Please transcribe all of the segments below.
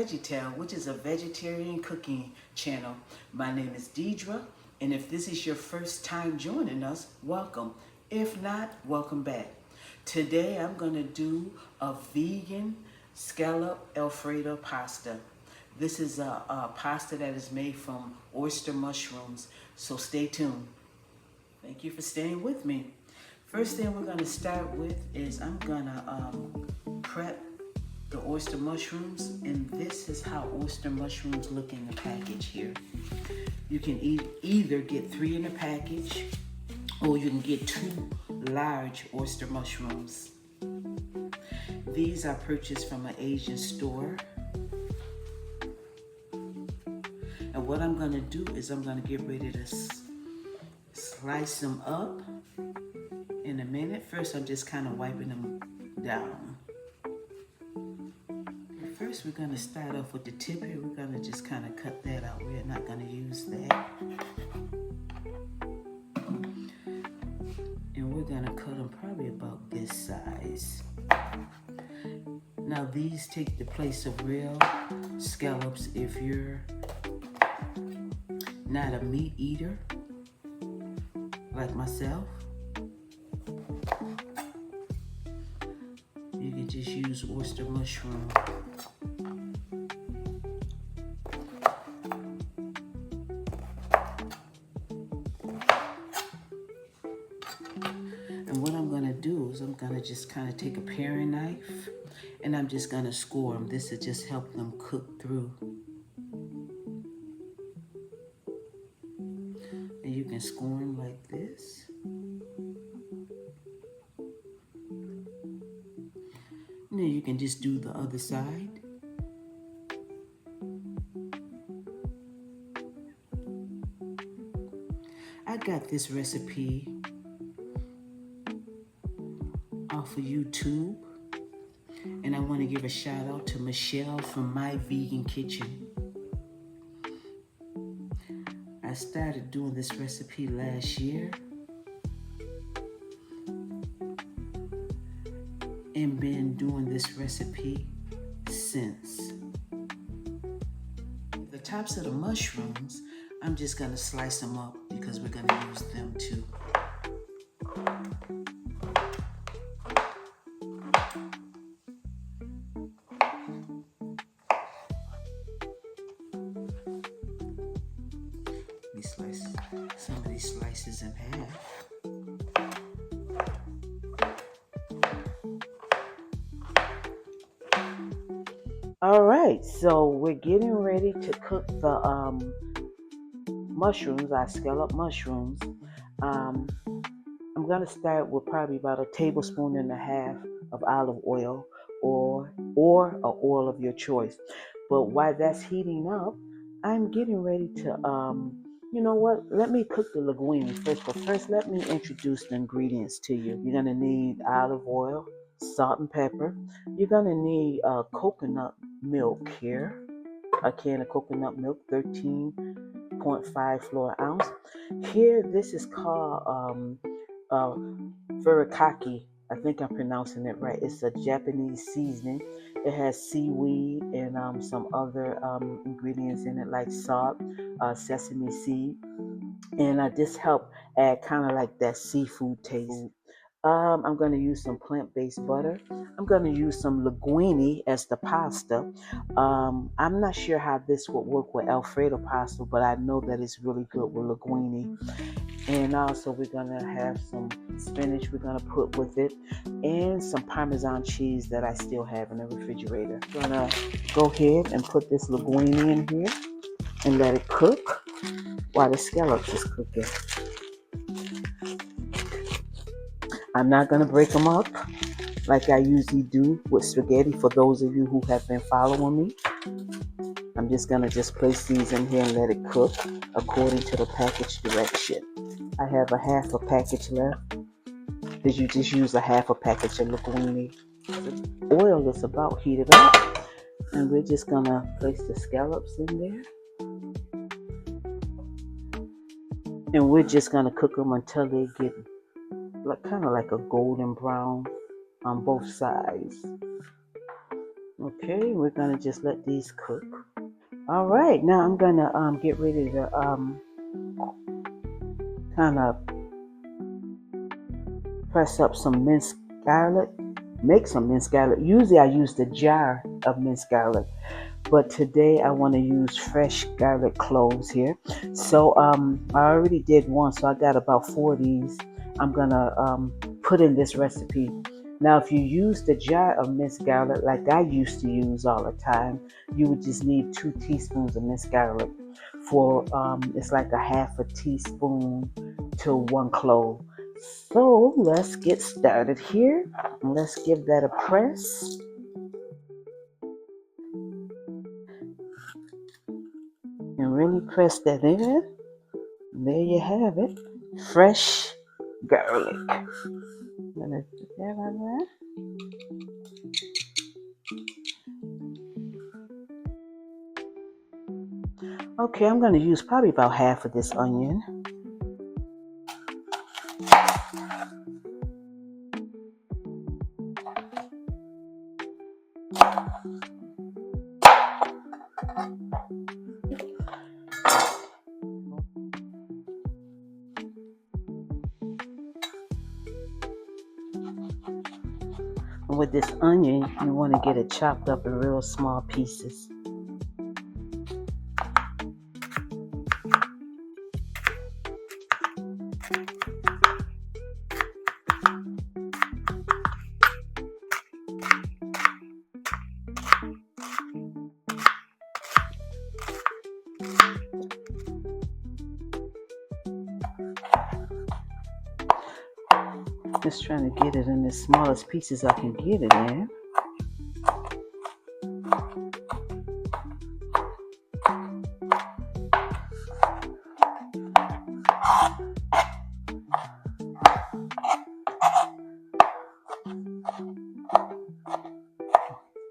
Veggie-tales, which is a vegetarian cooking channel. My name is Deidre, and if this is your first time joining us, welcome. If not, welcome back. Today I'm going to do a vegan scallop Alfredo pasta. This is a pasta that is made from oyster mushrooms, so stay tuned. Thank you for staying with me. First thing we're going to start with is I'm going to prep the oyster mushrooms, and this is how oyster mushrooms look in the package here. You can either get 3 in a package, or you can get 2 large oyster mushrooms. These are purchased from an Asian store. And what I'm going to do is I'm going to get ready to slice them up in a minute. First, I'm just kind of wiping them down. First, we're going to start off with the tip here. We're going to just kind of cut that out. We're not going to use that. And we're going to cut them probably about this size. Now, these take the place of real scallops if you're not a meat eater like myself. You can just use oyster mushroom. And what I'm going to do is I'm going to just kind of take a paring knife and I'm just going to score them. This will just help them cook through. And you can score them like this. And then you can just do the other side. I got this recipe off of YouTube, and I want to give a shout out to Michelle from My Vegan Kitchen. I started doing this recipe last year and been doing this recipe since. The tops of the mushrooms, I'm just going to slice them up because we're going to use them too. Let me slice some of these slices in half. All right, so we're getting ready to cook the mushrooms, our scallop mushrooms. I'm going to start with probably about 1.5 tablespoons of olive oil or an oil of your choice. But while that's heating up, I'm getting ready to, you know what? Let me cook the linguine first. But first, let me introduce the ingredients to you. You're going to need olive oil, salt and pepper. You're going to need coconut milk here. A can of coconut milk, 13.5 fluid ounce. Here, this is called Furikake. I think I'm pronouncing it right. It's a Japanese seasoning. It has seaweed and some other ingredients in it like salt, sesame seed. And this help add kind of like that seafood taste. I'm going to use some plant-based butter. I'm going to use some linguine as the pasta. I'm not sure how this would work with Alfredo pasta, but I know that it's really good with linguine. And also we're going to have some spinach we're going to put with it, and some Parmesan cheese that I still have in the refrigerator. I'm going to go ahead and put this linguine in here and let it cook while the scallops is cooking. I'm not going to break them up like I usually do with spaghetti for those of you who have been following me. I'm just going to place these in here and let it cook according to the package direction. I have a half a package left. Did you just use a half a package of linguine? The oil is about heated up, and we're just going to place the scallops in there. And we're just going to cook them until they get kind of like a golden brown on both sides. Okay, we're gonna just let these cook. All right, now I'm gonna get ready to kind of press up some minced garlic, make some minced garlic. Usually I use the jar of minced garlic, but today I want to use fresh garlic cloves here. So I already did one, so I got about 4 of these. I'm gonna put in this recipe. Now, if you use the jar of minced garlic like I used to use all the time, you would just need 2 teaspoons of minced garlic for it's like a half a teaspoon to 1 clove. So let's get started here. Let's give that a press. And really press that in. There you have it. Fresh garlic. I'm gonna put that on there. Okay, I'm gonna use probably about half of this onion. And with this onion, you want to get it chopped up in real small pieces. Just trying to get it in the smallest pieces I can get it in.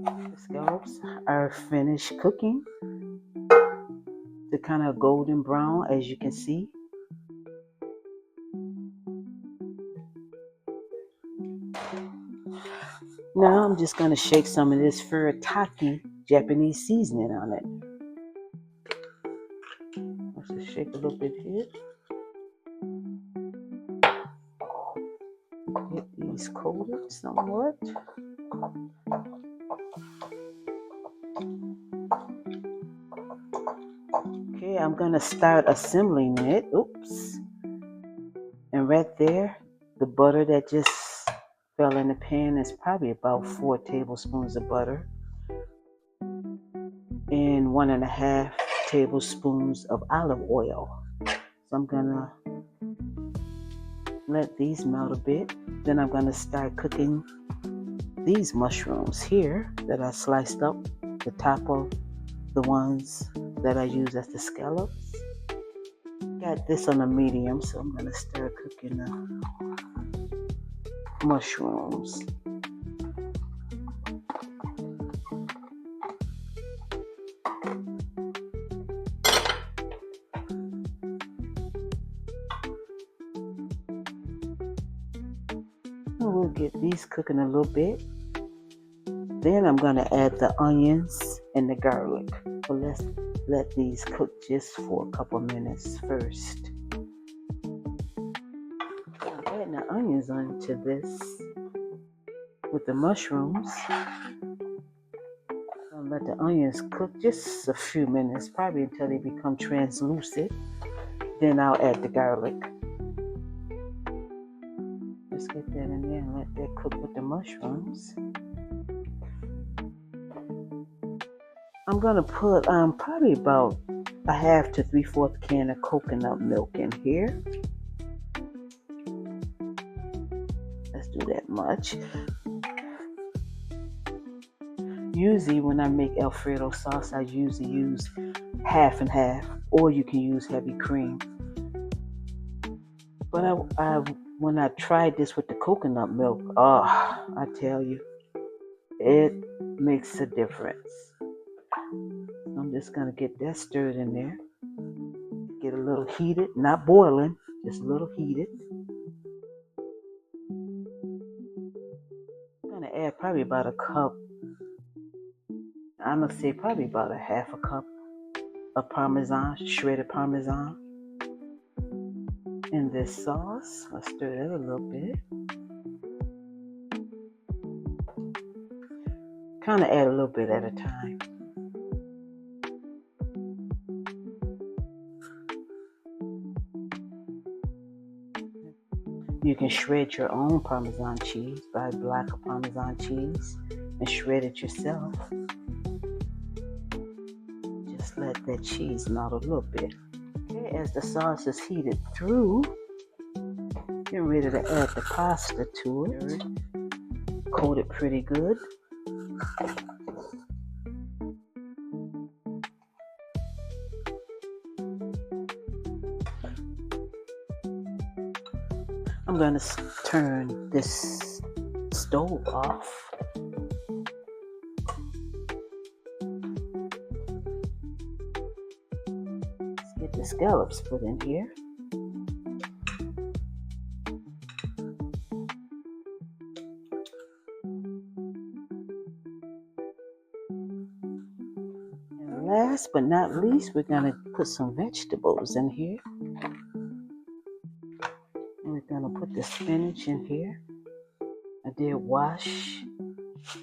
The scallops are finished cooking. They're kind of golden brown, as you can see. Now I'm just going to shake some of this Furikake Japanese seasoning on it. Let's just shake a little bit here. Get these coated somewhat. Okay, I'm going to start assembling it. Oops. And right there, the butter that just fell in the pan is probably about 4 tablespoons of butter and 1.5 tablespoons of olive oil. So I'm gonna let these melt a bit. Then I'm gonna start cooking these mushrooms here that I sliced up, the top of the ones that I use as the scallops. Got this on a medium, so I'm gonna start cooking the mushrooms. We'll get these cooking a little bit. Then I'm going to add the onions and the garlic. But let's let these cook just for a couple minutes first. I'm adding the onions onto this with the mushrooms. I'll let the onions cook just a few minutes, probably until they become translucent. Then I'll add the garlic. Just get that in there and let that cook with the mushrooms. I'm going to put probably about a half to 3/4 can of coconut milk in here. Let's do that much. Usually when I make Alfredo sauce, I usually use half and half, or you can use heavy cream. But when I tried this with the coconut milk, I tell you, it makes a difference. I'm just going to get that stirred in there. Get a little heated, not boiling, just a little heated. I'm going to add probably about a cup I'm gonna say probably about a half a cup of Parmesan, shredded Parmesan in this sauce. I'll stir that a little bit. Kind of add a little bit at a time. You can shred your own Parmesan cheese, buy block of Parmesan cheese and shred it yourself. Just let that cheese melt a little bit. Okay, as the sauce is heated through, get ready to add the pasta to it. Coat it pretty good. I'm going to turn this stove off. Let's get the scallops put in here. And last but not least, we're going to put some vegetables in here. And we're going to put the spinach in here. I did wash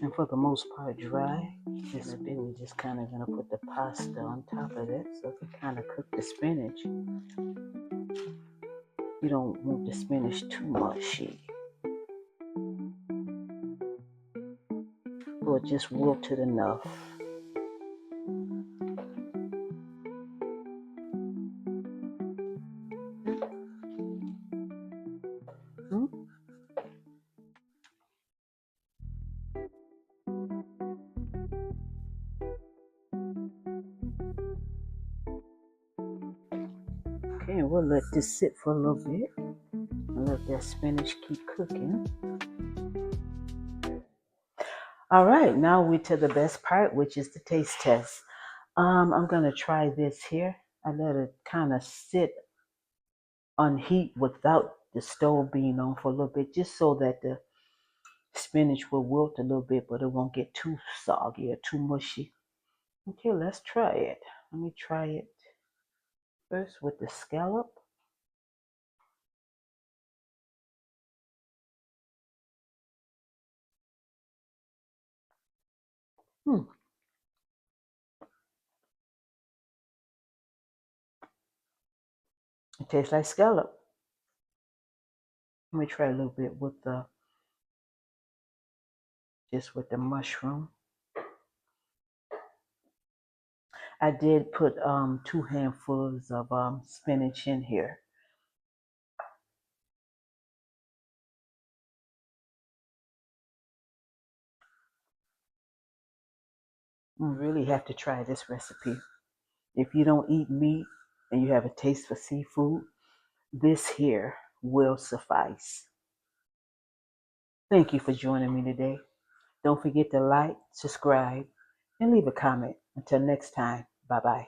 and for the most part dry. This bit we're just kind of going to put the pasta on top of it so we kind of cook the spinach. You don't want the spinach too mushy. But just wilted enough. Okay, and we'll let this sit for a little bit and let that spinach keep cooking. All right, now we're to the best part, which is the taste test. I'm gonna try this here. I let it kind of sit on heat without the stove being on for a little bit, just so that the spinach will wilt a little bit, but it won't get too soggy or too mushy. Okay, let's try it. Let me try it first with the scallop. It tastes like scallop. Let me try a little bit with the mushroom. I did put 2 handfuls of spinach in here. You really have to try this recipe. If you don't eat meat and you have a taste for seafood, this here will suffice. Thank you for joining me today. Don't forget to like, subscribe, and leave a comment. Until next time, bye-bye.